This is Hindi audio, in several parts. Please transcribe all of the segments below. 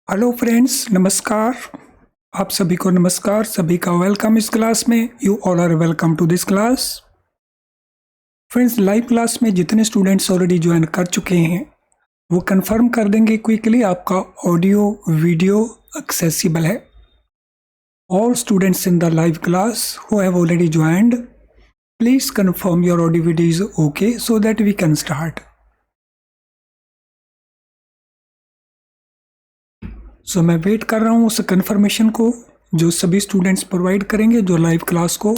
हेलो फ्रेंड्स, नमस्कार। आप सभी को नमस्कार, सभी का वेलकम इस क्लास में। You all are welcome to this class. Friends, live class में जितने स्टूडेंट्स ऑलरेडी ज्वाइन कर चुके हैं वो कंफर्म कर देंगे क्विकली आपका ऑडियो वीडियो एक्सेसिबल है। All students in the live class who have already joined, please confirm your audio video is okay so that we can start. So मैं वेट कर रहा हूँ उस कंफर्मेशन को जो सभी स्टूडेंट्स प्रोवाइड करेंगे जो लाइव क्लास को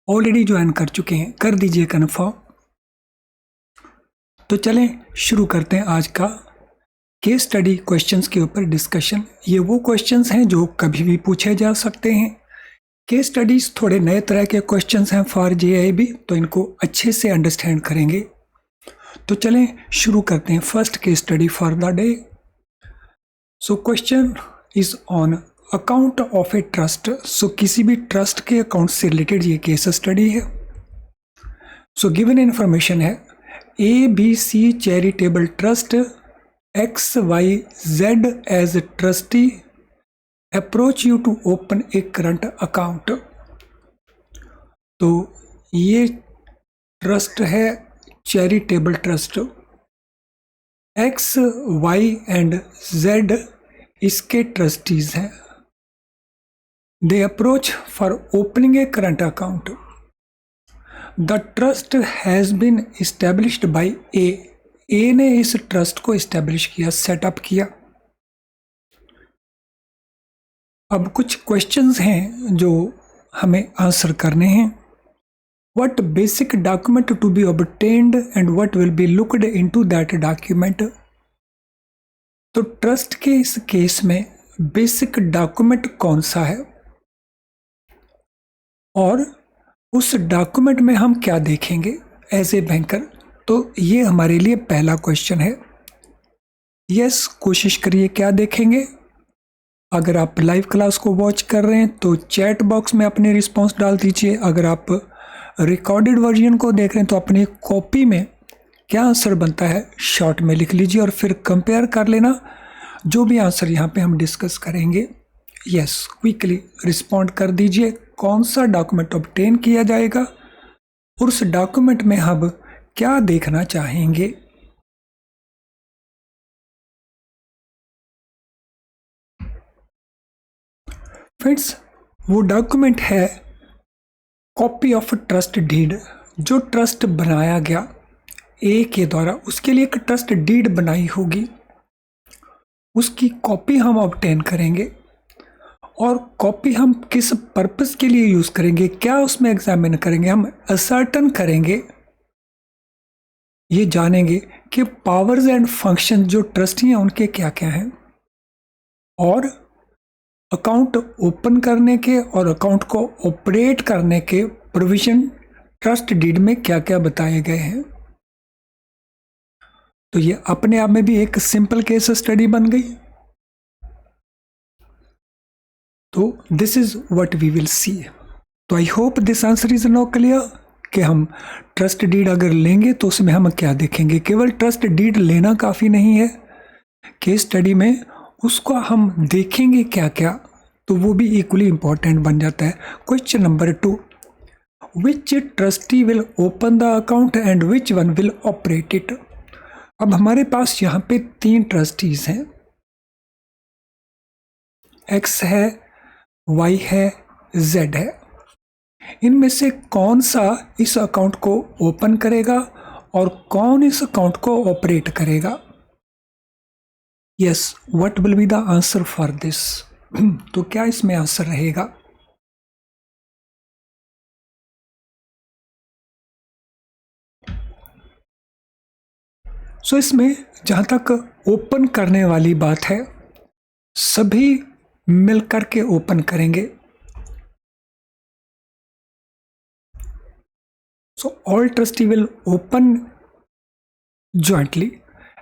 ऑलरेडी ज्वाइन कर चुके हैं। कर दीजिए कंफर्म। तो चलें शुरू करते हैं आज का केस स्टडी क्वेश्चंस के ऊपर डिस्कशन। ये वो क्वेश्चंस हैं जो कभी भी पूछे जा सकते हैं। केस स्टडीज थोड़े नए तरह के क्वेश्चंस हैं फॉर जेआईबी, तो इनको अच्छे से अंडरस्टैंड करेंगे। तो चलें शुरू करते हैं first case study for the day. So question is on account of a trust. So किसी भी ट्रस्ट के अकाउंट से रिलेटेड ये केस स्टडी है। सो गिवन इन्फॉर्मेशन है ABC charitable trust XYZ as trustee approach you to open a current account. तो ये ट्रस्ट है charitable trust, X, Y and Z इसके ट्रस्टीज हैं। They approach for opening a current account. The trust has been established by a ने इस ट्रस्ट को इस्टेब्लिश किया, सेटअप किया। अब कुछ क्वेश्चंस हैं जो हमें आंसर करने हैं। What basic document to be obtained and what will be looked into that document. तो ट्रस्ट के इस केस में बेसिक डॉक्यूमेंट कौन सा है और उस डॉक्यूमेंट में हम क्या देखेंगे एज ए बैंकर। तो ये हमारे लिए पहला क्वेश्चन है। यस, कोशिश करिए क्या देखेंगे। अगर आप लाइव क्लास को वॉच कर रहे हैं तो चैट बॉक्स में अपने रिस्पॉन्स डाल दीजिए। अगर आप रिकॉर्डेड वर्जन को देख रहे हैं तो अपनी कॉपी में क्या आंसर बनता है शॉर्ट में लिख लीजिए और फिर कंपेयर कर लेना जो भी आंसर यहाँ पे हम डिस्कस करेंगे। यस, क्विकली रिस्पॉन्ड कर दीजिए कौन सा डॉक्यूमेंट ऑब्टेन किया जाएगा और उस डॉक्यूमेंट में हम क्या देखना चाहेंगे। फ्रेंड्स, वो डॉक्यूमेंट है कॉपी ऑफ ट्रस्ट डीड। जो ट्रस्ट बनाया गया ए के द्वारा, उसके लिए एक ट्रस्ट डीड बनाई होगी, उसकी कॉपी हम ऑब्टेन करेंगे। और कॉपी हम किस पर्पस के लिए यूज करेंगे, क्या उसमें एग्जामिन करेंगे, हम असर्टन करेंगे, ये जानेंगे कि पावर्स एंड फंक्शन जो ट्रस्टी हैं उनके क्या क्या हैं, और अकाउंट ओपन करने के और अकाउंट को ऑपरेट करने के प्रोविजन ट्रस्ट डीड में क्या क्या बताए गए हैं। तो ये अपने आप में भी एक सिंपल केस स्टडी बन गई। तो this is what we will see. तो I hope this answer is now clear कि हम ट्रस्ट डीड अगर लेंगे तो उसमें हम क्या देखेंगे। केवल ट्रस्ट डीड लेना काफ़ी नहीं है, केस स्टडी में उसको हम देखेंगे क्या क्या, तो वो भी इक्वली इंपॉर्टेंट बन जाता है। Question number 2, which trustee will open the account and which one will operate it. अब हमारे पास यहाँ पे 3 ट्रस्टीज हैं, X है, Y है, Z है। इनमें से कौन सा इस अकाउंट को ओपन करेगा और कौन इस अकाउंट को ऑपरेट करेगा। Yes, what will be the answer for this. तो क्या इसमें आंसर रहेगा। सो इसमें जहां तक ओपन करने वाली बात है, सभी मिलकर के ओपन करेंगे। So all trustee will open jointly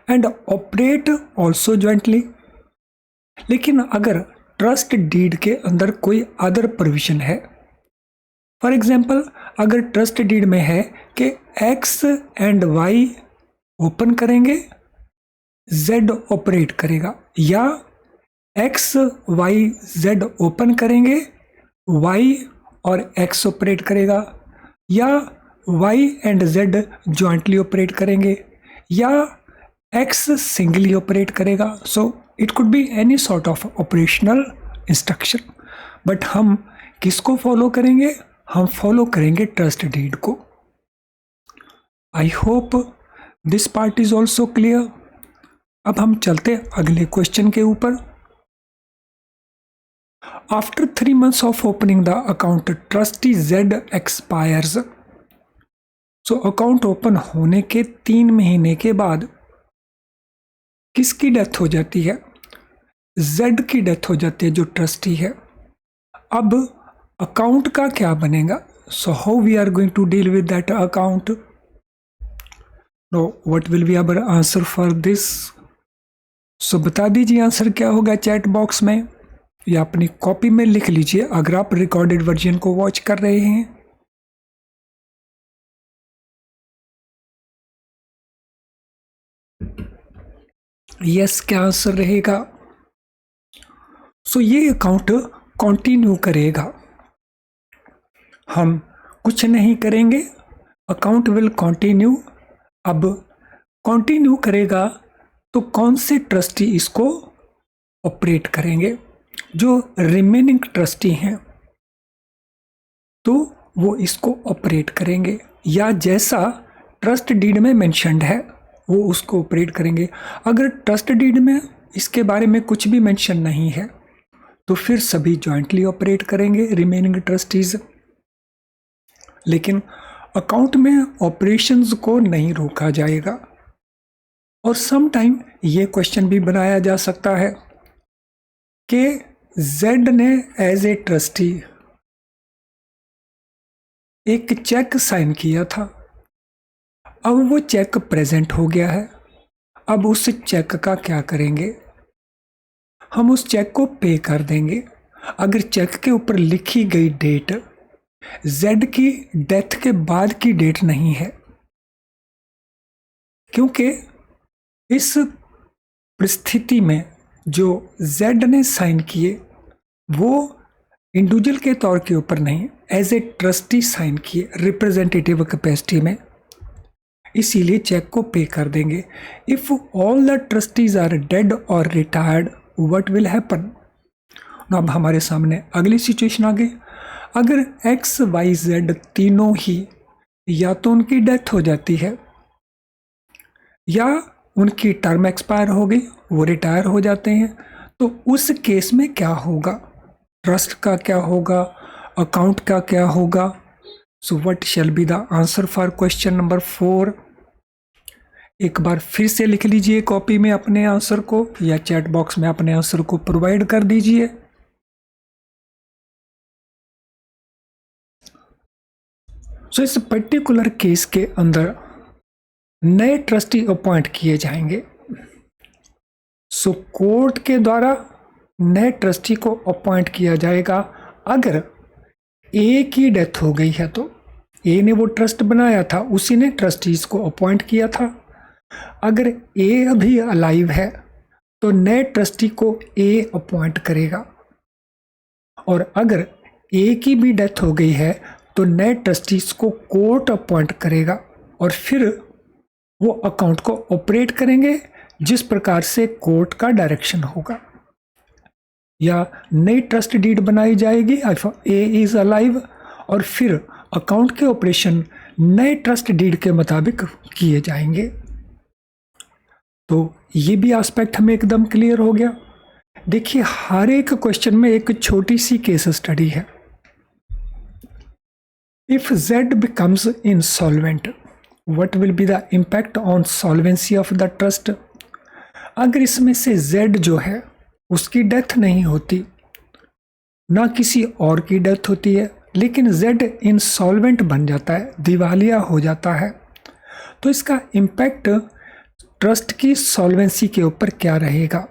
and operate also jointly। लेकिन अगर ट्रस्ट डीड के अंदर कोई अदर प्रोविजन है, फॉर एग्जाम्पल अगर ट्रस्ट डीड में है कि X एंड Y ओपन करेंगे, Z ऑपरेट करेगा, या एक्स वाई जेड ओपन करेंगे, वाई और एक्स ऑपरेट करेगा, या Y and Z jointly operate करेंगे, या एक्स सिंगली ऑपरेट करेगा. So it could be any sort of operational instruction. But हम किसको फॉलो करेंगे? हम फॉलो करेंगे ट्रस्ट डीड को. आई hope this part is also clear. अब हम चलते अगले क्वेश्चन के ऊपर. After 3 months of opening the account trustee Z expires. So account open होने के 3 महीने के बाद किसकी डेथ हो जाती है? जेड की डेथ हो जाती है, जो ट्रस्टी है. अब अकाउंट का क्या बनेगा? So how we are going to deal with that account? No, what will be our answer for this? So बता दीजिए आंसर क्या होगा चैट बॉक्स में, या अपनी कॉपी में लिख लीजिए अगर आप रिकॉर्डेड वर्जन को वॉच कर रहे हैं. यस, क्या आंसर रहेगा? सो ये अकाउंट कंटिन्यू करेगा. हम कुछ नहीं करेंगे, अकाउंट विल कंटिन्यू. अब कंटिन्यू करेगा तो कौन से ट्रस्टी इसको ऑपरेट करेंगे? जो रिमेनिंग ट्रस्टी हैं तो वो इसको ऑपरेट करेंगे, या जैसा ट्रस्ट डीड में मेंशन्ड है वो उसको ऑपरेट करेंगे. अगर ट्रस्ट डीड में इसके बारे में कुछ भी मेंशन नहीं है तो फिर सभी जॉइंटली ऑपरेट करेंगे, रिमेनिंग ट्रस्टीज. लेकिन अकाउंट में ऑपरेशंस को नहीं रोका जाएगा. और सम टाइम ये क्वेश्चन भी बनाया जा सकता है कि जेड ने एज ए ट्रस्टी एक चेक साइन किया था, अब वो चेक प्रेजेंट हो गया है. अब उस चेक का क्या करेंगे? हम उस चेक को पे कर देंगे. अगर चेक के ऊपर लिखी गई डेट जेड की डेथ के बाद की डेट नहीं है, क्योंकि इस परिस्थिति में जो जेड ने साइन किए वो इंडिविजुअल के तौर के ऊपर नहीं, एज ए ट्रस्टी साइन किए रिप्रेजेंटेटिव कैपेसिटी में, इसीलिए चेक को पे कर देंगे. If all the trustees are dead और रिटायर्ड, व्हाट विल हैपन? अब हमारे सामने अगली सिचुएशन आ गई. अगर एक्स वाई जेड तीनों ही या तो उनकी डेथ हो जाती है या उनकी टर्म एक्सपायर हो गई, वो रिटायर हो जाते हैं, तो उस केस में क्या होगा? ट्रस्ट का क्या होगा? अकाउंट का क्या होगा? So what shall be the answer for question number 4? एक बार फिर से लिख लीजिए कॉपी में अपने आंसर को, या चैट बॉक्स में अपने आंसर को प्रोवाइड कर दीजिए. सो इस पर्टिकुलर केस के अंदर नए ट्रस्टी अपॉइंट किए जाएंगे. सो कोर्ट के द्वारा नए ट्रस्टी को अपॉइंट किया जाएगा. अगर ए की डेथ हो गई है तो ए ने वो ट्रस्ट बनाया था, उसी ने ट्रस्टीज को अपॉइंट किया था. अगर ए अभी अलाइव है तो नए ट्रस्टी को ए अपॉइंट करेगा. और अगर ए की भी डेथ हो गई है तो नए ट्रस्टीज को कोर्ट अपॉइंट करेगा, और फिर वो अकाउंट को ऑपरेट करेंगे जिस प्रकार से कोर्ट का डायरेक्शन होगा. या नई ट्रस्ट डीड बनाई जाएगी इफ ए इज अलाइव, और फिर अकाउंट के ऑपरेशन नए ट्रस्ट डीड के मुताबिक किए जाएंगे. तो ये भी एस्पेक्ट हमें एकदम क्लियर हो गया. देखिए, हर एक क्वेश्चन में एक छोटी सी केस स्टडी है. If Z becomes insolvent, what will be the impact on solvency of the trust? अगर इसमें से जेड जो है उसकी डेथ नहीं होती, ना किसी और की डेथ होती है, लेकिन जेड इंसॉल्वेंट बन जाता है, दिवालिया हो जाता है, तो इसका इम्पैक्ट ट्रस्ट की सॉल्वेंसी के ऊपर क्या रहेगा?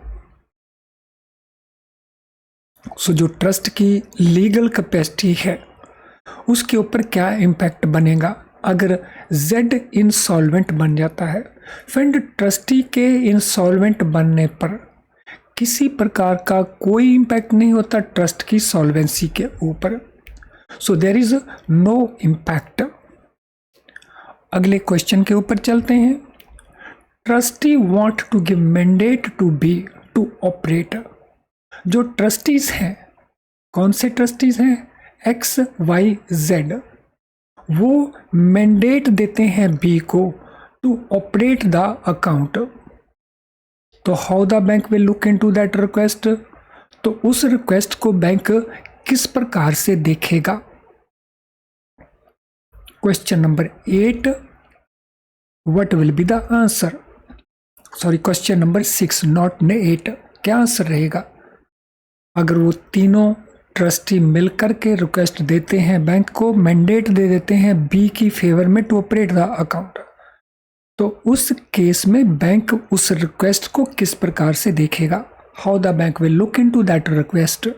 सो जो ट्रस्ट की लीगल कैपेसिटी है उसके ऊपर क्या इम्पैक्ट बनेगा अगर जेड इंसॉल्वेंट बन जाता है? फ्रेंड, ट्रस्टी के इंसॉल्वेंट बनने पर किसी प्रकार का कोई इम्पैक्ट नहीं होता ट्रस्ट की सॉल्वेंसी के ऊपर। So there is no impact. अगले क्वेश्चन के ऊपर चलते हैं। Trustee want to give mandate to B to operate. जो ट्रस्टीज हैं, कौन से ट्रस्टीज हैं? X Y Z. वो मैंडेट देते हैं बी को टू ऑपरेट द अकाउंट। तो how the bank will look into that request? तो उस रिक्वेस्ट को बैंक किस प्रकार से देखेगा? Question number 8, what will be the answer? Sorry, question number 6 not 8। क्या आंसर रहेगा? अगर वो तीनों ट्रस्टी मिलकर के रिक्वेस्ट देते हैं बैंक को, मैंडेट दे देते हैं बी की फेवर में टू ऑपरेट द अकाउंट, तो उस केस में बैंक उस रिक्वेस्ट को किस प्रकार से देखेगा? How the bank will look into that request?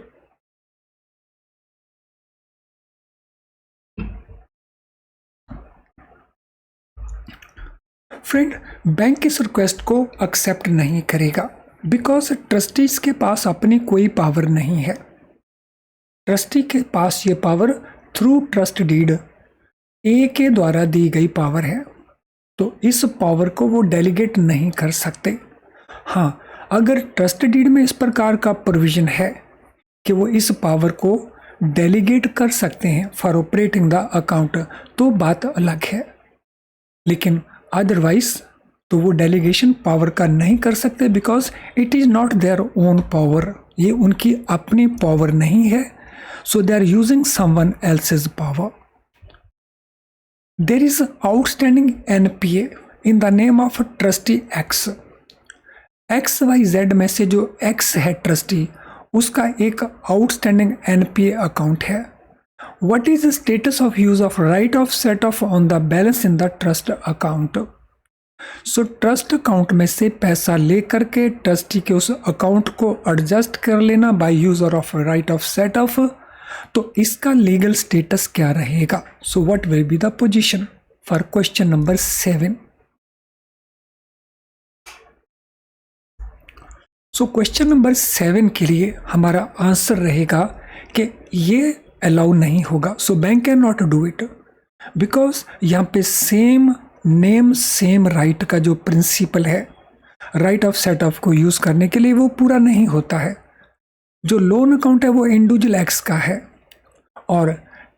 Friend, bank इस रिक्वेस्ट को एक्सेप्ट नहीं करेगा बिकॉज ट्रस्टीज के पास अपनी कोई पावर नहीं है। ट्रस्टी के पास ये पावर थ्रू ट्रस्ट डीड ए के द्वारा दी गई पावर है, तो इस पावर को वो डेलीगेट नहीं कर सकते। हाँ, अगर ट्रस्ट डीड में इस प्रकार का प्रोविजन है कि वो इस पावर को डेलीगेट कर सकते हैं फॉर ऑपरेटिंग द अकाउंट, तो बात अलग है। लेकिन अदरवाइज तो वो डेलीगेशन पावर का नहीं कर सकते because it is not their own power. ये उनकी अपनी पावर नहीं है, so they are using someone else's power. There is outstanding NPA in the name of trustee X. X Y Z में से जो एक्स है ट्रस्टी, उसका एक आउटस्टैंडिंग एनपीए अकाउंट है। What is the status of use of right of set off on the balance in the trust account? So trust account में से पैसा लेकर के ट्रस्टी के उस अकाउंट को एडजस्ट कर लेना by user of right of set of, तो इसका लीगल स्टेटस क्या रहेगा? सो what will be the position for question number 7? So question number 7 के लिए हमारा आंसर रहेगा कि ये अलाउ नहीं होगा। So bank can not do it because यहाँ पे सेम नेम सेम राइट का जो प्रिंसिपल है, राइट ऑफ सेट ऑफ को यूज करने के लिए वो पूरा नहीं होता है। जो लोन अकाउंट है वो इंडिविजुअल एक्स का है और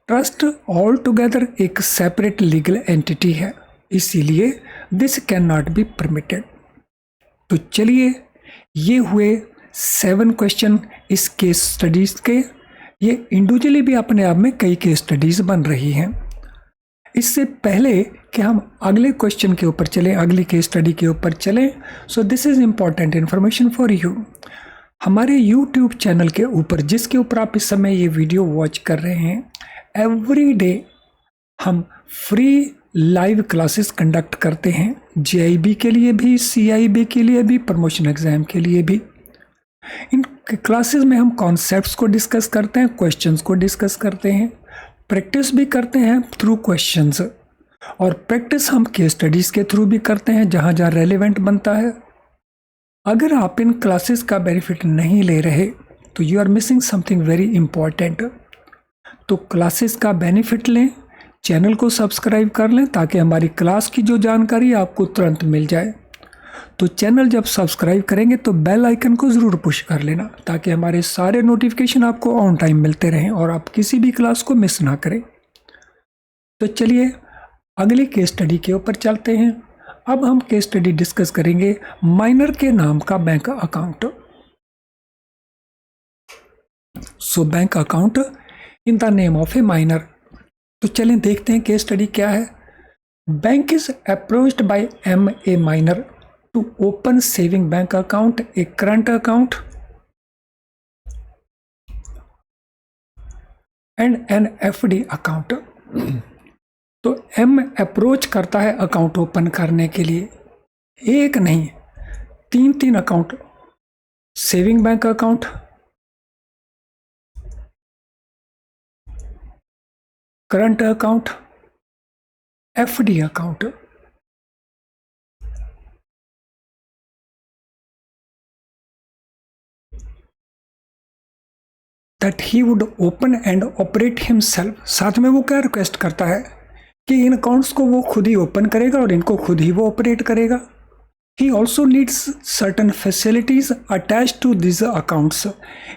ट्रस्ट ऑल टुगेदर एक सेपरेट लीगल एंटिटी है, इसीलिए this can not be permitted. तो चलिए, ये हुए 7 क्वेश्चन इस केस स्टडीज के। ये इंडिविजुअली भी अपने आप में कई केस स्टडीज बन रही हैं। इससे पहले कि हम अगले क्वेश्चन के ऊपर चलें, अगली केस स्टडी के ऊपर चलें, सो this is important information for you. हमारे यूट्यूब चैनल के ऊपर, जिसके ऊपर आप इस समय ये वीडियो वॉच कर रहे हैं, एवरी डे हम फ्री लाइव क्लासेस कंडक्ट करते हैं, जेआईबी के लिए भी, सीआईबी के लिए भी, प्रमोशन एग्जाम के लिए भी। इन क्लासेस में हम कॉन्सेप्ट्स को डिस्कस करते हैं, क्वेश्चंस को डिस्कस करते हैं, प्रैक्टिस भी करते हैं थ्रू क्वेश्चंस, और प्रैक्टिस हम केस स्टडीज़ के थ्रू भी करते हैं जहाँ जहाँ रेलेवेंट बनता है। अगर आप इन क्लासेस का बेनिफिट नहीं ले रहे तो you are missing something very important. तो क्लासेस का बेनिफिट लें, चैनल को सब्सक्राइब कर लें ताकि हमारी क्लास की जो जानकारी आपको तुरंत मिल जाए। तो चैनल जब सब्सक्राइब करेंगे तो बेल आइकन को ज़रूर पुश कर लेना ताकि हमारे सारे नोटिफिकेशन आपको ऑन टाइम मिलते रहें और आप किसी भी क्लास को मिस ना करें। तो चलिए अगली केस स्टडी के ऊपर चलते हैं। अब हम केस स्टडी डिस्कस करेंगे माइनर के नाम का bank account. So bank account in the name of a minor. तो चलें देखते हैं केस स्टडी क्या है। Bank is approached by M a minor to open saving bank account, a current account and an FD account। तो एम अप्रोच करता है अकाउंट ओपन करने के लिए, एक नहीं 3 account, saving bank account, current account, FD account. That he would open and operate himself, साथ में वो क्या रिक्वेस्ट करता है कि इन अकाउंट्स को वो खुद ही ओपन करेगा और इनको खुद ही वो ऑपरेट करेगा। He also needs certain facilities attached to these accounts.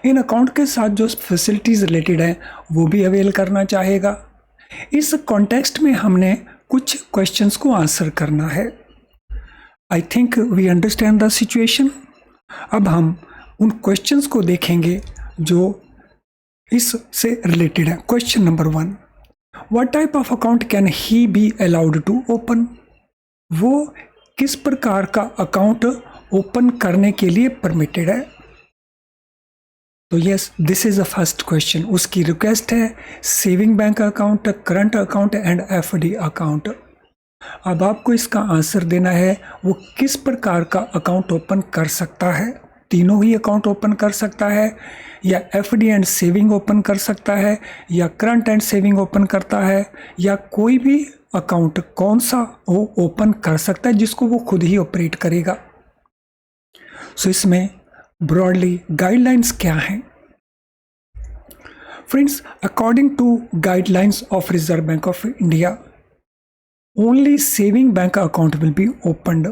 In account के साथ जो फैसिलिटीज रिलेटेड हैं वो भी अवेल करना चाहेगा। इस कॉन्टेक्स्ट में हमने कुछ क्वेश्चंस को आंसर करना है। I think we understand the situation. अब हम उन क्वेश्चंस को देखेंगे जो इससे रिलेटेड है। Question number 1, what type of account can he be allowed to open? वो किस प्रकार का अकाउंट ओपन करने के लिए परमिटेड है? तो yes, this is the first question. उसकी रिक्वेस्ट है saving bank account, current account and FD account. अब आपको इसका आंसर देना है वो किस प्रकार का अकाउंट ओपन कर सकता है। तीनों ही अकाउंट ओपन कर सकता है, या एफडी एंड सेविंग ओपन कर सकता है, या करंट एंड सेविंग ओपन करता है, या कोई भी अकाउंट कौन सा वो ओपन कर सकता है जिसको वो खुद ही ऑपरेट करेगा। सो इसमें ब्रॉडली गाइडलाइंस क्या हैं? Friends, according to guidelines of Reserve Bank of India, only saving bank account will be opened,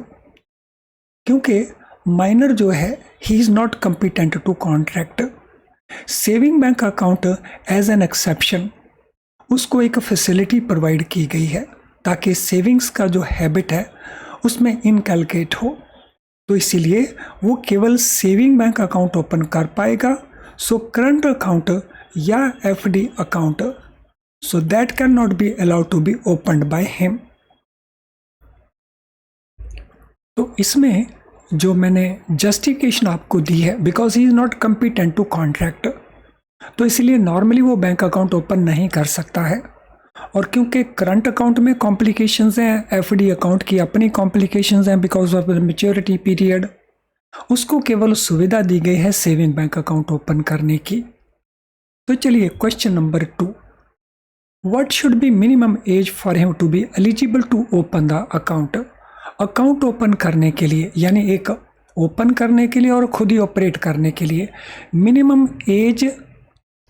क्योंकि माइनर जो है he is not competent to contract. Saving bank account as an exception उसको एक फैसिलिटी प्रोवाइड की गई है ताकि सेविंग्स का जो हैबिट है उसमें इनकलकेट हो, तो इसीलिए वो केवल सेविंग बैंक अकाउंट ओपन कर पाएगा। सो करंट अकाउंट या FD account, so that can not be allowed to be opened by him. तो इसमें जो मैंने जस्टिफिकेशन आपको दी है, because he is not competent to contract, तो इसलिए नॉर्मली वो बैंक अकाउंट ओपन नहीं कर सकता है। और क्योंकि करंट अकाउंट में कॉम्प्लिकेशंस हैं, एफडी अकाउंट की अपनी कॉम्प्लिकेशंस हैं because of the maturity period, उसको केवल सुविधा दी गई है सेविंग बैंक अकाउंट ओपन करने की। तो चलिए question number 2, what should be minimum age for him to be eligible to open the account? Account open करने के लिए, यानी एक ओपन करने के लिए और खुद ही ऑपरेट करने के लिए मिनिमम एज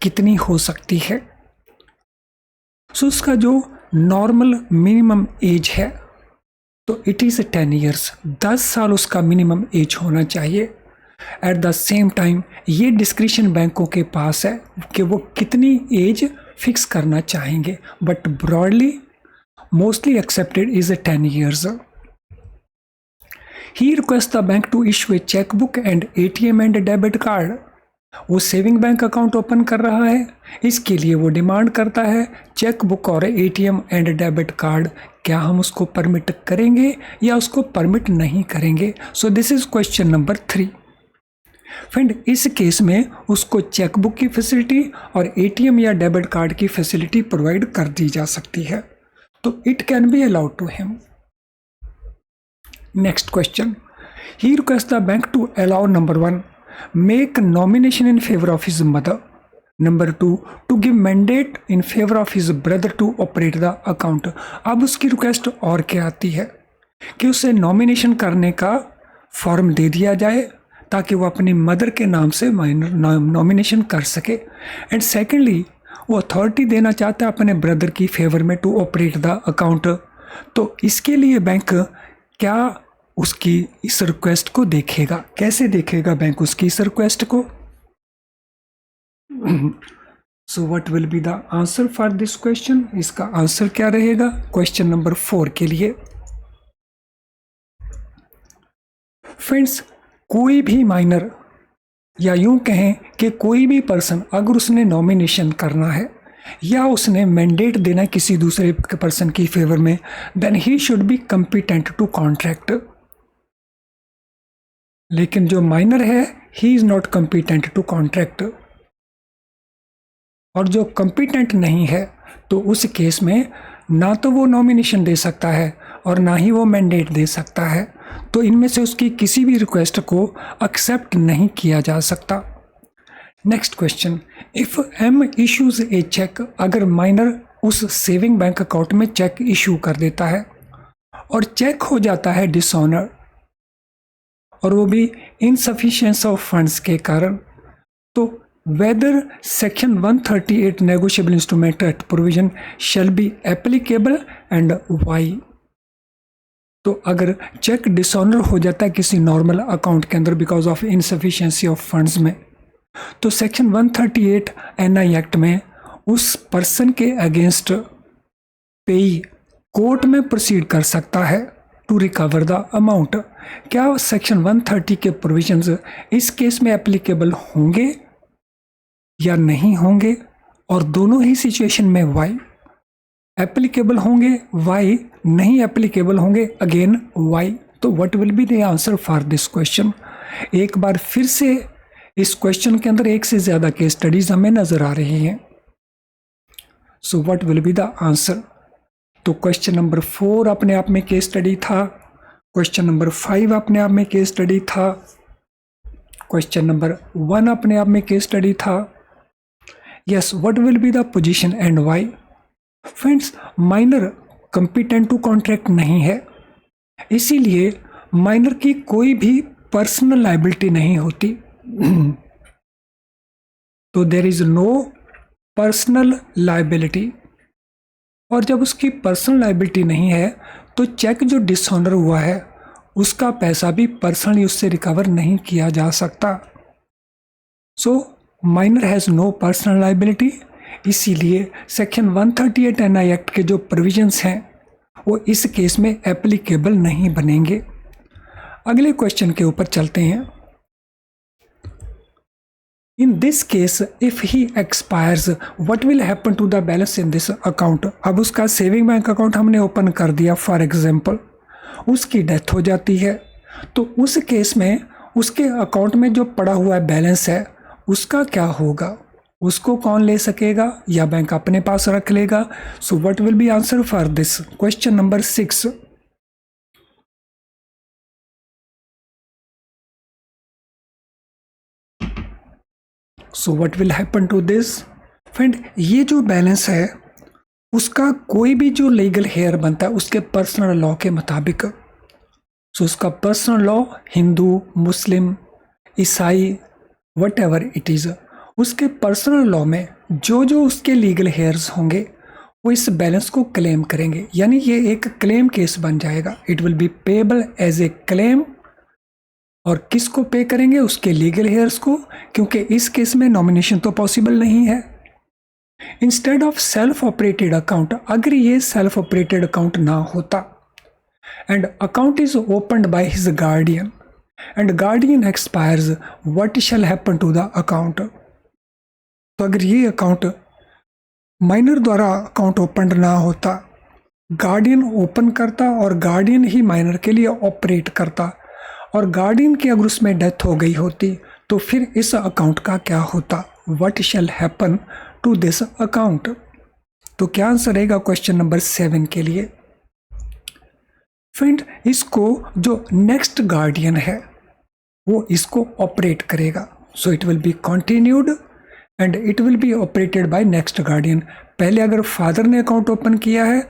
कितनी हो सकती है? सो उसका जो नॉर्मल मिनिमम एज है तो इट इज़ 10 ईयर्स, 10 साल उसका मिनिमम एज होना चाहिए। एट द सेम टाइम ये डिस्क्रिशन बैंकों के पास है कि वो कितनी एज फिक्स करना चाहेंगे, but broadly mostly accepted is 10 years. He request the bank to issue a chequebook and ATM and debit card. वो सेविंग बैंक अकाउंट ओपन कर रहा है, इसके लिए वो डिमांड करता है चेक बुक और एटीएम एंड डेबिट कार्ड। क्या हम उसको परमिट करेंगे या उसको परमिट नहीं करेंगे? So this is question number 3। Friend, इस केस में उसको चेक बुक की फैसिलिटी और एटीएम या डेबिट कार्ड की फैसिलिटी प्रोवाइड कर दी जा सकती है, तो it can be allowed to him. Next question, he request the bank to allow number 1 make nomination in favor of his mother, number 2 to give mandate in favor of his brother to operate the account। अब उसकी रिक्वेस्ट और क्या आती है कि उसे नॉमिनेशन करने का फॉर्म दे दिया जाए ताकि वो अपनी मदर के नाम से नॉमिनेशन कर सके, एंड सेकेंडली वो अथॉरिटी देना चाहता है अपने ब्रदर की फेवर में टू ऑपरेट द अकाउंट। तो इसके लिए बैंक क्या उसकी इस रिक्वेस्ट को देखेगा? कैसे देखेगा बैंक उसकी इस रिक्वेस्ट को? सो what will be the answer for this question? इसका आंसर क्या रहेगा क्वेश्चन नंबर 4 के लिए? फ्रेंड्स, कोई भी माइनर, या यूं कहें कि कोई भी पर्सन अगर उसने नॉमिनेशन करना है या उसने मैंडेट देना है किसी दूसरे पर्सन की फेवर में, then he should be competent to contract. लेकिन जो माइनर है he is not competent to contract, और जो कॉम्पिटेंट नहीं है तो उस केस में ना तो वो नॉमिनेशन दे सकता है और ना ही वो मैंडेट दे सकता है, तो इनमें से उसकी किसी भी रिक्वेस्ट को एक्सेप्ट नहीं किया जा सकता। Next question, if M issues a cheque, अगर माइनर उस सेविंग बैंक अकाउंट में चेक इशू कर देता है और चेक हो जाता है डिसऑनर, और वो भी इनसफिशिएंस ऑफ फंड्स के कारण, तो whether section 138 negotiable instrument act provision shall be applicable and why। तो अगर चेक डिसऑनर हो जाता है किसी नॉर्मल अकाउंट के अंदर because of insufficiency of funds में, तो सेक्शन 138 एनआई एक्ट में उस पर्सन के अगेंस्ट पेई कोर्ट में प्रोसीड कर सकता है टू रिकवर द अमाउंट। क्या सेक्शन 130 के प्रोविजंस इस केस में एप्लीकेबल होंगे या नहीं होंगे, और दोनों ही सिचुएशन में वाई एप्लीकेबल होंगे, वाई नहीं एप्लीकेबल होंगे, अगेन वाई। तो what will be the answer for this question. एक बार फिर से इस क्वेश्चन के अंदर एक से ज्यादा केस स्टडीज हमें नजर आ रही हैं। So what will be the answer. तो क्वेश्चन नंबर 4 अपने आप में केस स्टडी था, क्वेश्चन नंबर 5 अपने आप में केस स्टडी था, क्वेश्चन नंबर 1 अपने आप में केस स्टडी था। Yes, what will be the position and why. Friends, minor competent to contract नहीं है, इसीलिए माइनर की कोई भी पर्सनल लायबिलिटी नहीं होती। तो there is no personal liability, और जब उसकी पर्सनल लायबिलिटी नहीं है तो चेक जो डिसऑनर हुआ है उसका पैसा भी पर्सनली उससे रिकवर नहीं किया जा सकता। So minor has no personal liability, इसीलिए सेक्शन 138 एनआई एक्ट के जो प्रोविजंस हैं वो इस केस में एप्लीकेबल नहीं बनेंगे। अगले क्वेश्चन के ऊपर चलते हैं। In this case, if he expires, what will happen to the balance in this account? अब उसका सेविंग बैंक अकाउंट हमने ओपन कर दिया, फॉर एग्जाम्पल उसकी डेथ हो जाती है, तो उस केस में उसके अकाउंट में जो पड़ा हुआ है बैलेंस है उसका क्या होगा, उसको कौन ले सकेगा या बैंक अपने पास रख लेगा। So what will be answer for this question number 6। So what will happen to this. Friend, ये जो बैलेंस है उसका कोई भी जो लीगल हेयर बनता है उसके पर्सनल लॉ के मुताबिक, सो उसका पर्सनल लॉ हिंदू, मुस्लिम, ईसाई, वट एवर इट इज़, उसके पर्सनल लॉ में जो जो उसके लीगल हेयर्स होंगे वो इस बैलेंस को क्लेम करेंगे, यानी ये एक क्लेम केस बन जाएगा। It will be payable as a claim, और किसको पे करेंगे, उसके लीगल हेयर्स को, क्योंकि इस केस में नॉमिनेशन तो पॉसिबल नहीं है। Instead of self operated account, अगर ये सेल्फ ऑपरेटेड अकाउंट ना होता and account is opened by his guardian and guardian expires, what shall happen to the account. तो अगर ये अकाउंट माइनर द्वारा अकाउंट ओपन ना होता, गार्डियन ओपन करता और गार्डियन ही माइनर के लिए ऑपरेट करता, और गार्डियन की अगर उसमें डेथ हो गई होती तो फिर इस अकाउंट का क्या होता, what shall happen to this account. तो क्या आंसर रहेगा क्वेश्चन नंबर 7 के लिए। फ्रेंड, इसको जो नेक्स्ट गार्डियन है वो इसको ऑपरेट करेगा, so it will be continued and it will B operated bye next guardian. पहले अगर फादर ने अकाउंट ओपन किया है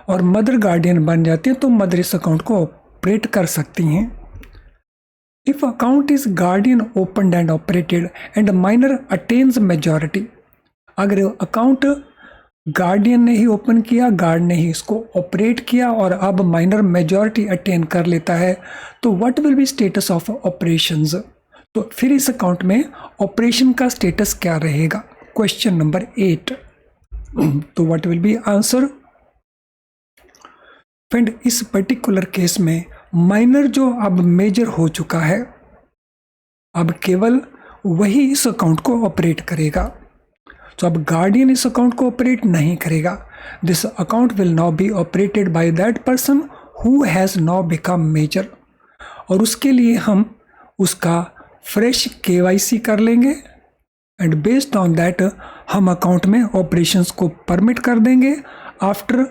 और मदर गार्डियन बन जाती है तो मदर इस अकाउंट को ऑपरेट कर सकती हैं। If account is guardian opened and operated and minor attains majority, अगर अकाउंट गार्डियन ने ही ओपन किया, गार्ड ने ही इसको ऑपरेट किया और अब माइनर मेजॉरिटी अटेन कर लेता है, तो what will B status of operations. तो फिर इस अकाउंट में ऑपरेशन का स्टेटस क्या रहेगा, क्वेश्चन नंबर 8। तो what will be answer. Friend, इस पर्टिकुलर केस में माइनर जो अब मेजर हो चुका है, अब केवल वही इस अकाउंट को ऑपरेट करेगा। तो अब गार्डियन इस अकाउंट को ऑपरेट नहीं करेगा। This account will now be operated by that person who has now become major, और उसके लिए हम उसका फ्रेश KYC कर लेंगे एंड बेस्ड ऑन दैट हम अकाउंट में ऑपरेशंस को परमिट कर देंगे after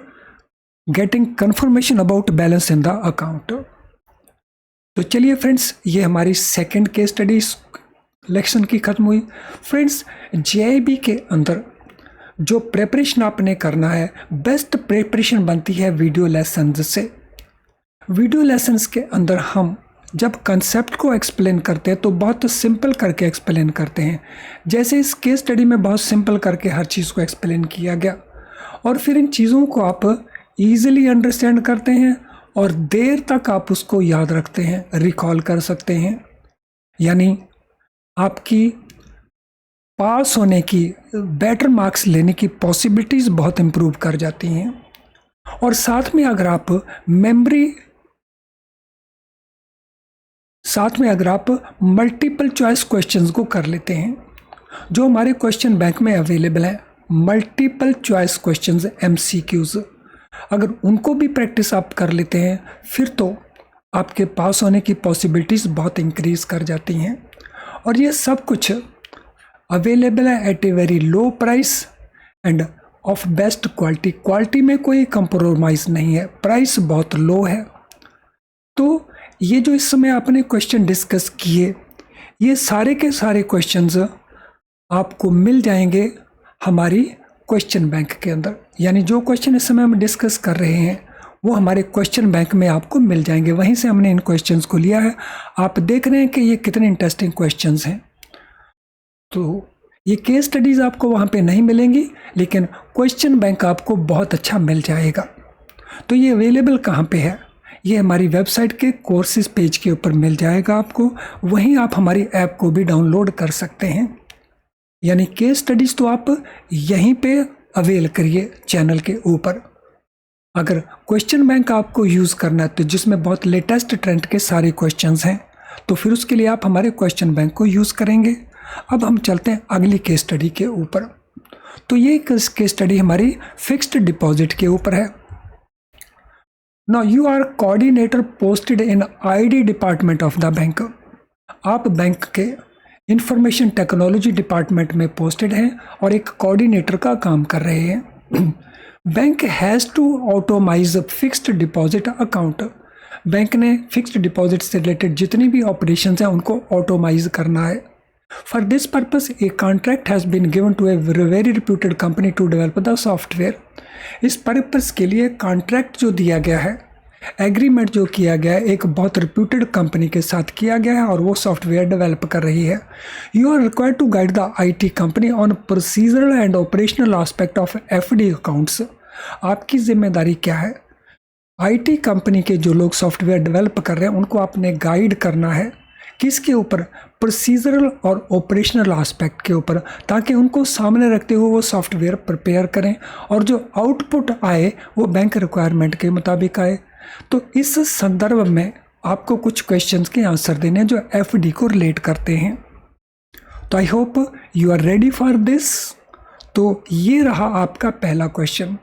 getting confirmation about balance in the account. तो चलिए फ्रेंड्स, ये हमारी सेकंड केस स्टडी लेक्शन की खत्म हुई। फ्रेंड्स, JIB के अंदर जो प्रेपरेशन आपने करना है, बेस्ट प्रेपरेशन बनती है वीडियो लेसन्स से। वीडियो लेसन्स के अंदर हम जब कंसेप्ट को एक्सप्लेन करते हैं तो बहुत सिंपल करके एक्सप्लेन करते हैं। जैसे इस केस स्टडी में बहुत सिंपल करके हर चीज़ को एक्सप्लेन किया गया, और फिर इन चीज़ों को आप ईजिली अंडरस्टैंड करते हैं और देर तक आप उसको याद रखते हैं, रिकॉल कर सकते हैं। यानी आपकी पास होने की, बेटर मार्क्स लेने की पॉसिबिलिटीज़ बहुत इम्प्रूव कर जाती हैं। और साथ में अगर आप मल्टीपल चॉइस क्वेश्चंस को कर लेते हैं, जो हमारे क्वेश्चन बैंक में अवेलेबल है, मल्टीपल चॉइस क्वेश्चंस MCQs, अगर उनको भी प्रैक्टिस आप कर लेते हैं फिर तो आपके पास होने की पॉसिबिलिटीज़ बहुत इंक्रीज़ कर जाती हैं। और ये सब कुछ अवेलेबल है at a very low price and of best quality. Quality में कोई कंप्रोमाइज़ नहीं है, प्राइस बहुत लो है। तो ये जो इस समय आपने क्वेश्चन डिस्कस किए, ये सारे के सारे क्वेश्चंस आपको मिल जाएंगे हमारी क्वेश्चन बैंक के अंदर। यानी जो क्वेश्चन इस समय हम डिस्कस कर रहे हैं वो हमारे क्वेश्चन बैंक में आपको मिल जाएंगे। वहीं से हमने इन क्वेश्चंस को लिया है। आप देख रहे हैं कि ये कितने इंटरेस्टिंग क्वेश्चंस हैं। तो ये केस स्टडीज़ आपको वहाँ पे नहीं मिलेंगी, लेकिन क्वेश्चन बैंक आपको बहुत अच्छा मिल जाएगा। तो ये अवेलेबल कहाँ पे है? ये हमारी वेबसाइट के कोर्सेज पेज के ऊपर मिल जाएगा आपको। वहीं आप हमारी ऐप को भी डाउनलोड कर सकते हैं। यानी केस स्टडीज़ तो आप यहीं पे अवेल करिए चैनल के ऊपर। अगर क्वेश्चन बैंक आपको यूज़ करना है तो जिसमें बहुत लेटेस्ट ट्रेंड के सारे क्वेश्चंस हैं, तो फिर उसके लिए आप हमारे क्वेश्चन बैंक को यूज़ करेंगे। अब हम चलते हैं अगली केस स्टडी के ऊपर। तो ये केस स्टडी हमारी फिक्स्ड डिपॉजिट के ऊपर है। Now you are coordinator posted in ID department of the bank. आप बैंक के इंफॉर्मेशन टेक्नोलॉजी डिपार्टमेंट में पोस्टेड हैं और एक कोऑर्डिनेटर का काम कर रहे हैं। Bank has to automise fixed deposit account. बैंक ने फिक्स्ड डिपॉजिट से रिलेटेड जितनी भी ऑपरेशंस हैं उनको ऑटोमाइज करना है। For this purpose a contract has been given to A very reputed company to develop the software. इस पर्पस के लिए कॉन्ट्रैक्ट जो दिया गया है, एग्रीमेंट जो किया गया है, एक बहुत रिप्यूटेड कंपनी के साथ किया गया है और वो सॉफ्टवेयर डेवलप कर रही है। You are required to guide the IT company on procedural and operational aspect of FD accounts. आपकी जिम्मेदारी क्या है? IT कंपनी के जो लोग सॉफ्टवेयर डेवलप कर रहे हैं उनको आपने गाइड करना है। किसके ऊपर? प्रोसीजरल और ऑपरेशनल एस्पेक्ट के ऊपर, ताकि उनको सामने रखते हुए वो सॉफ्टवेयर प्रिपेयर करें और जो आउटपुट आए वो बैंक रिक्वायरमेंट के मुताबिक आए। तो इस संदर्भ में आपको कुछ क्वेश्चंस के आंसर देने हैं जो FD को रिलेट करते हैं। तो I hope you are ready for this. तो ये रहा आपका पहला question.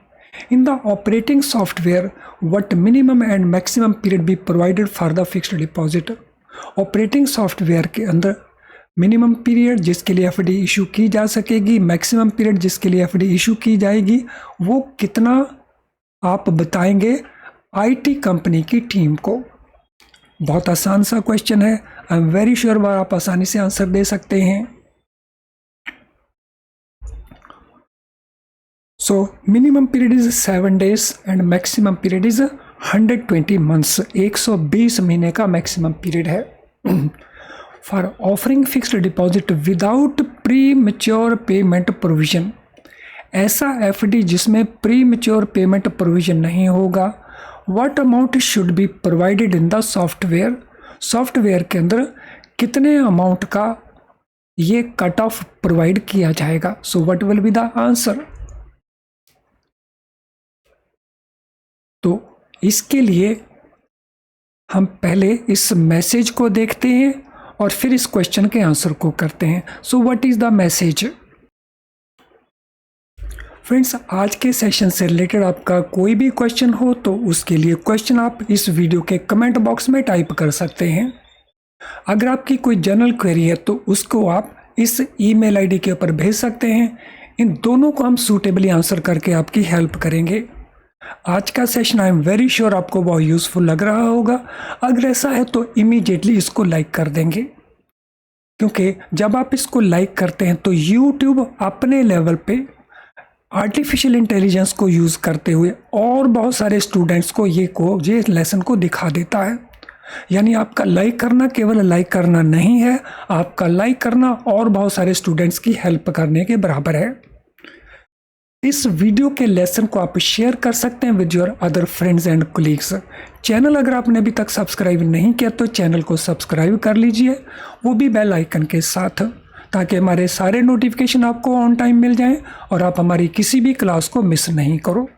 In the operating software what minimum and maximum period be provided for the fixed deposit. Operating software के अंदर मिनिमम पीरियड जिसके लिए FD इशू की जा सकेगी, मैक्सिमम पीरियड जिसके लिए FD इशू की जाएगी, वो कितना आप बताएंगे IT कंपनी की टीम को। बहुत आसान सा क्वेश्चन है। आई एम वेरी श्योर आप आसानी से आंसर दे सकते हैं। So minimum period is 7 days and maximum period is 120 months। 120 महीने का मैक्सिमम पीरियड है। For offering fixed deposit without pre mature payment provision. ऐसा FD जिसमें प्री मैच्योर पेमेंट प्रोविजन नहीं होगा। What amount should be provided in the software. Software के अंदर कितने अमाउंट का ये कट ऑफ प्रोवाइड किया जाएगा। सो what will be the answer. तो इसके लिए हम पहले इस मैसेज को देखते हैं और फिर इस क्वेश्चन के आंसर को करते हैं। So what is the message. Friends, आज के सेशन से रिलेटेड आपका कोई भी क्वेश्चन हो तो उसके लिए क्वेश्चन आप इस वीडियो के कमेंट बॉक्स में टाइप कर सकते हैं। अगर आपकी कोई जनरल क्वेरी है तो उसको आप इस ईमेल ID के ऊपर भेज सकते हैं। इन दोनों को हम सूटेबली आंसर करके आपकी हेल्प करेंगे। आज का session I am very sure आपको बहुत यूज़फुल लग रहा होगा। अगर ऐसा है तो इमीडिएटली इसको लाइक कर देंगे, क्योंकि जब आप इसको लाइक करते हैं तो YouTube अपने लेवल पे आर्टिफिशियल इंटेलिजेंस को यूज़ करते हुए और बहुत सारे स्टूडेंट्स को ये लेसन को दिखा देता है। यानी आपका लाइक करना केवल लाइक करना नहीं है, आपका लाइक करना और बहुत सारे स्टूडेंट्स की हेल्प करने के बराबर है। इस वीडियो के लेसन को आप शेयर कर सकते हैं with your other friends and colleagues. Channel अगर आपने अभी तक सब्सक्राइब नहीं किया तो चैनल को सब्सक्राइब कर लीजिए, वो भी बेल आइकन के साथ, ताकि हमारे सारे नोटिफिकेशन आपको ऑन टाइम मिल जाएं और आप हमारी किसी भी क्लास को मिस नहीं करो।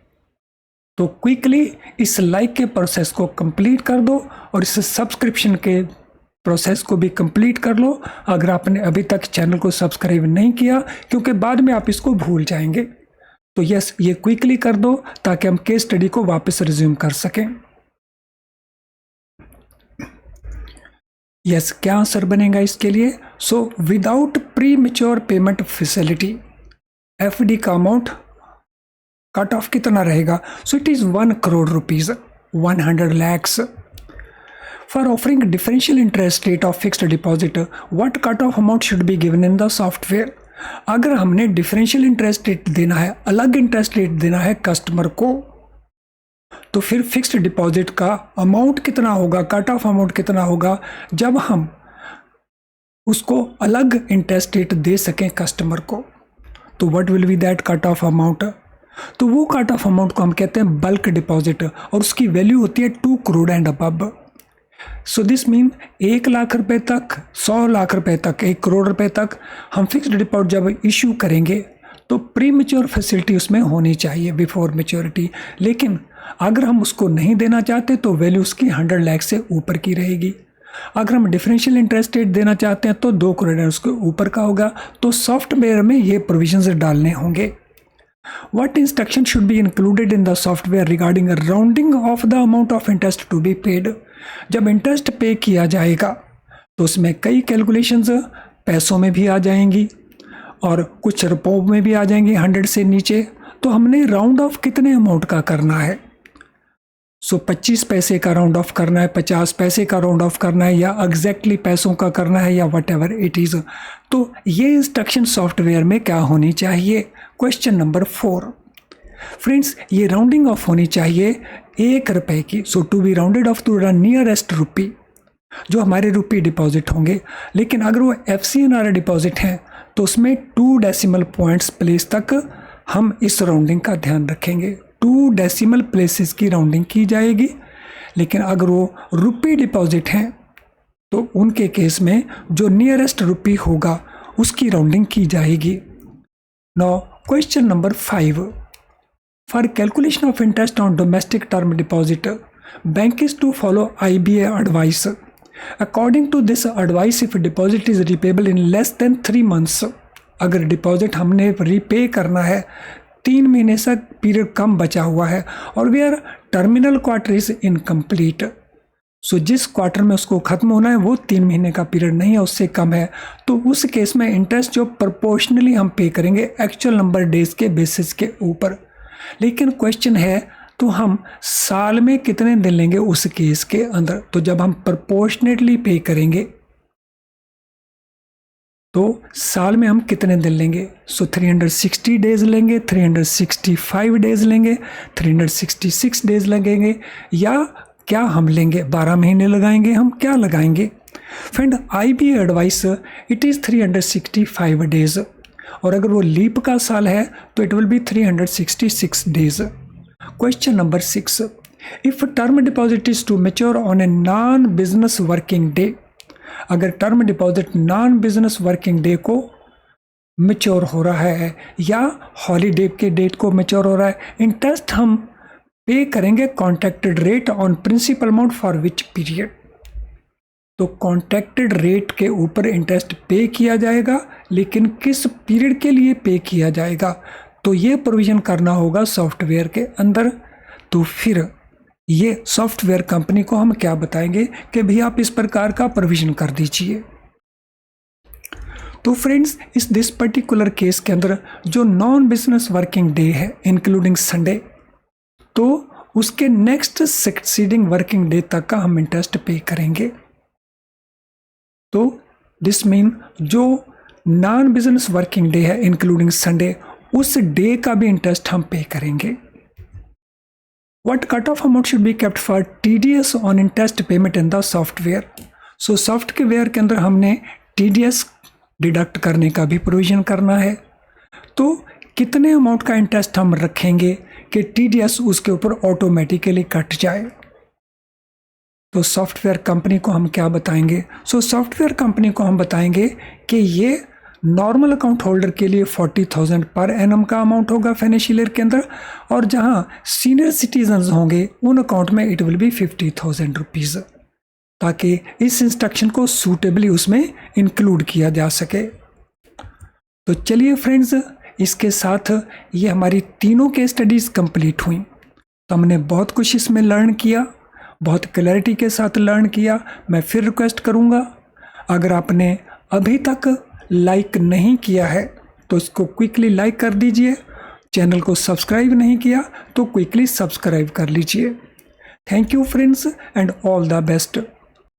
तो क्विकली इस लाइक के प्रोसेस को कंप्लीट कर दो और इस सब्सक्रिप्शन के प्रोसेस को भी कंप्लीट कर लो अगर आपने अभी तक चैनल को सब्सक्राइब नहीं किया, क्योंकि बाद में आप इसको भूल जाएंगे। तो यस, ये क्विकली कर दो ताकि हम केस स्टडी को वापस रिज्यूम कर सकें। यस, क्या आंसर बनेगा इसके लिए? So without pre mature payment facility FD का अमाउंट कट ऑफ कितना रहेगा? So it is 1 crore rupees, 100 lakhs। For offering differential interest rate of fixed deposit what cut off amount should be given in the software? अगर हमने डिफरेंशियल इंटरेस्ट रेट देना है, अलग इंटरेस्ट रेट देना है कस्टमर को, तो फिर फिक्स्ड डिपॉजिट का अमाउंट कितना होगा, कट ऑफ अमाउंट कितना होगा जब हम उसको अलग इंटरेस्ट रेट दे सकें कस्टमर को? तो what will B that cut off amount? तो वो कट ऑफ अमाउंट को हम कहते हैं बल्क डिपॉजिट और उसकी वैल्यू होती है 2 crore and above. So this mean 1 lakh रुपए तक, 100 लाख रुपए तक, 1 करोड़ रुपए तक हम फिक्स्ड डिपॉजिट जब इशू करेंगे तो प्री मेच्योर फैसिलिटी उसमें होनी चाहिए बिफोर मेच्योरिटी। लेकिन अगर हम उसको नहीं देना चाहते तो वैल्यू उसकी 100 लाख से ऊपर की रहेगी। अगर हम डिफरेंशियल इंटरेस्ट रेट देना चाहते हैं तो 2 करोड़ उसके ऊपर का होगा। तो सॉफ्टवेयर में ये प्रोविजंस डालने होंगे। What instruction should be included in the software regarding a rounding of the amount of interest to be paid? जब इंटरेस्ट पे किया जाएगा तो उसमें कई कैलकुलेशंस पैसों में भी आ जाएंगी और कुछ रुपयों में भी आ जाएंगी 100 से नीचे। तो हमने राउंड ऑफ कितने अमाउंट का करना है? सो 25 पैसे का राउंड ऑफ करना है, 50 पैसे का राउंड ऑफ करना है, या एग्जैक्टली पैसों का करना है, या वट एवर इट इज़। तो ये इंस्ट्रक्शन सॉफ्टवेयर में क्या होनी चाहिए? क्वेश्चन नंबर 4 फ्रेंड्स, ये राउंडिंग ऑफ होनी चाहिए 1 रुपए की। So to be rounded off to the nearest rupee, जो हमारे रुपी डिपॉजिट होंगे। लेकिन अगर वो FCNR डिपॉजिट हैं तो उसमें 2 डेसिमल पॉइंट्स प्लेस तक हम इस राउंडिंग का ध्यान रखेंगे। 2 डेसिमल प्लेसेस की राउंडिंग की जाएगी। लेकिन अगर वो रुपी डिपॉजिट हैं तो उनके केस में जो नियरेस्ट रुपी होगा उसकी राउंडिंग की जाएगी। Now question number 5, for calculation of interest on domestic term deposit bank is to follow IBA advice. According to this advice if deposit is repayable in less than 3 months, अगर डिपॉजिट हमने रिपे करना है 3 महीने से पीरियड कम बचा हुआ है और where terminal quarter is incomplete, so जिस क्वार्टर में उसको ख़त्म होना है वो 3 महीने का पीरियड नहीं है, उससे कम है, तो उस केस में इंटरेस्ट जो प्रोपोर्शनली हम पे करेंगे एक्चुअल नंबर डेज के बेसिस के ऊपर। लेकिन क्वेश्चन है तो हम साल में कितने दिन लेंगे उस केस के अंदर? तो जब हम प्रोपोर्शनेटली पे करेंगे तो साल में हम कितने दिन लेंगे? सो 360 डेज लेंगे, 365 डेज लेंगे, 366 डेज लगेंगे, या क्या हम लेंगे 12 महीने लगाएंगे? हम क्या लगाएंगे? Friend, IBA advice it is 365 days, और अगर वो लीप का साल है तो it will be 366 days. Question number 6, if term deposit is to mature on a non business working day, अगर term deposit non business working day को मैच्योर हो रहा है या हॉलीडे के डेट को मैच्योर हो रहा है, इंटरेस्ट हम पे करेंगे contracted rate on principal amount for which period. तो कॉन्ट्रैक्टेड रेट के ऊपर इंटरेस्ट पे किया जाएगा, लेकिन किस पीरियड के लिए पे किया जाएगा? तो ये प्रोविजन करना होगा सॉफ्टवेयर के अंदर। तो फिर ये सॉफ्टवेयर कंपनी को हम क्या बताएंगे कि भैया आप इस प्रकार का प्रोविजन कर दीजिए। तो फ्रेंड्स, इस दिस पर्टिकुलर केस के अंदर जो नॉन बिजनेस वर्किंग डे है इंक्लूडिंग संडे, तो उसके नेक्स्ट सक्सीडिंग वर्किंग डे तक का हम इंटरेस्ट पे करेंगे। तो दिस मीन जो नॉन बिजनेस वर्किंग डे है इंक्लूडिंग संडे, उस डे का भी इंटरेस्ट हम पे करेंगे। What cutoff amount should be kept for TDS on interest payment in the software? So software के अंदर हमने TDS डिडक्ट करने का भी प्रोविजन करना है, तो कितने अमाउंट का इंटरेस्ट हम रखेंगे कि TDS उसके ऊपर ऑटोमेटिकली कट जाए? तो सॉफ्टवेयर कंपनी को हम क्या बताएंगे? सॉफ्टवेयर कंपनी को हम बताएंगे कि ये नॉर्मल अकाउंट होल्डर के लिए 40,000 पर एनम का अमाउंट होगा फाइनेंशियल ईयर के अंदर, और जहां सीनियर सिटीजन्स होंगे उन अकाउंट में इट विल बी 50,000 रुपीज़, ताकि इस इंस्ट्रक्शन को सूटेबली उसमें इंक्लूड किया जा सके। तो चलिए फ्रेंड्स, इसके साथ ये हमारी तीनों केस स्टडीज़ कंप्लीट हुई। तो हमने बहुत कुछ इसमें लर्न किया, बहुत क्लैरिटी के साथ लर्न किया। मैं फिर रिक्वेस्ट करूँगा, अगर आपने अभी तक लाइक नहीं किया है तो इसको क्विकली लाइक कर दीजिए, चैनल को सब्सक्राइब नहीं किया तो क्विकली सब्सक्राइब कर लीजिए। Thank you friends and all the best.